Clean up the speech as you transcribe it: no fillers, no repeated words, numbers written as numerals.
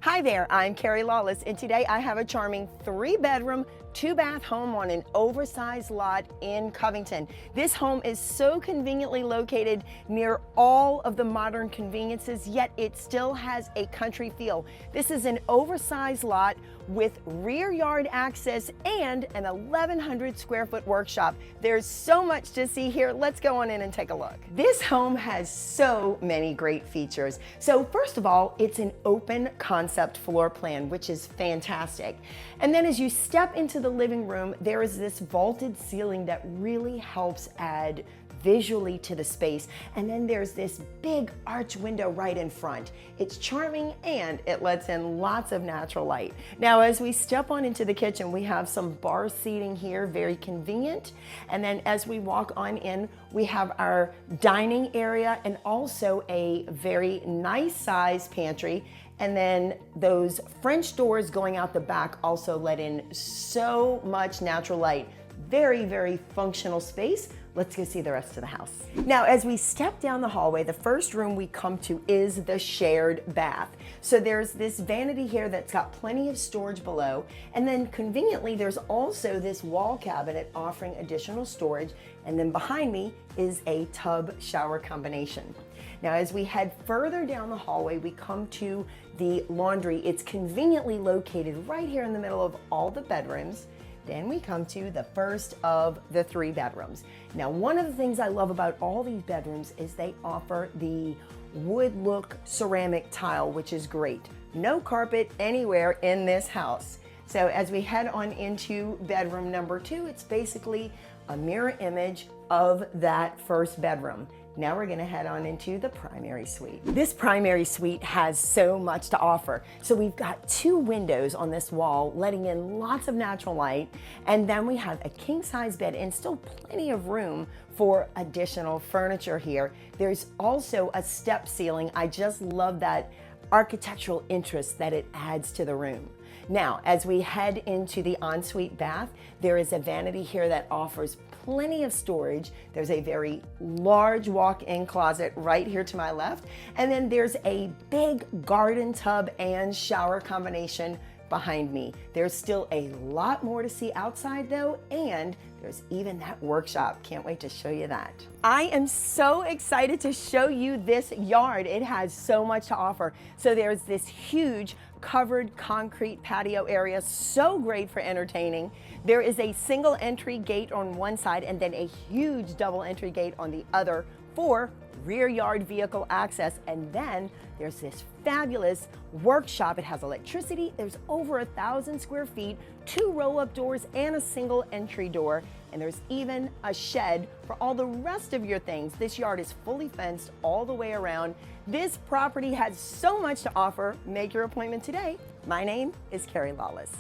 Hi there, I'm Carrie Lawless, and today I have a charming 3-bedroom, 2-bath home on an oversized lot in Covington. This home is so conveniently located near all of the modern conveniences, yet it still has a country feel. This is an oversized lot with rear yard access and an 1,100 square foot workshop. There's so much to see here. Let's go on in and take a look. This home has so many great features. So first of all, it's an open concept floor plan, which is fantastic. And then as you step into the living room, there is this vaulted ceiling that really helps add visually to the space. And then there's this big arch window right in front. It's charming and it lets in lots of natural light. Now, as we step on into the kitchen, we have some bar seating here, very convenient. And then as we walk on in, we have our dining area and also a very nice sized pantry. And then those French doors going out the back also let in so much natural light. Very, very functional space. Let's go see the rest of the house. Now, as we step down the hallway, the first room we come to is the shared bath. So there's this vanity here that's got plenty of storage below. And then conveniently, there's also this wall cabinet offering additional storage. And then behind me is a tub shower combination. Now, as we head further down the hallway, we come to the laundry. It's conveniently located right here in the middle of all the bedrooms. Then we come to the first of the 3 bedrooms. Now, one of the things I love about all these bedrooms is they offer the wood look ceramic tile, which is great. No carpet anywhere in this house. So as we head on into bedroom number 2, it's basically a mirror image of that first bedroom. Now we're gonna head on into the primary suite. This primary suite has so much to offer. So we've got 2 windows on this wall, letting in lots of natural light. And then we have a king size bed and still plenty of room for additional furniture here. There's also a step ceiling. I just love that architectural interest that it adds to the room. Now, as we head into the ensuite bath, there is a vanity here that offers plenty of storage. There's a very large walk-in closet right here to my left. And then there's a big garden tub and shower combination behind me. There's still a lot more to see outside though, and there's even that workshop. Can't wait to show you that. I am so excited to show you this yard. It has so much to offer. So there's this huge covered concrete patio area, so great for entertaining. There is a single entry gate on one side and then a huge double entry gate on the other for rear yard vehicle access. And then there's this fabulous workshop. It has electricity. There's over 1,000 square feet, 2 roll-up doors and a single entry door. And there's even a shed for all the rest of your things. This yard is fully fenced all the way around. This property has so much to offer. Make your appointment today. My name is Carrie Lawless.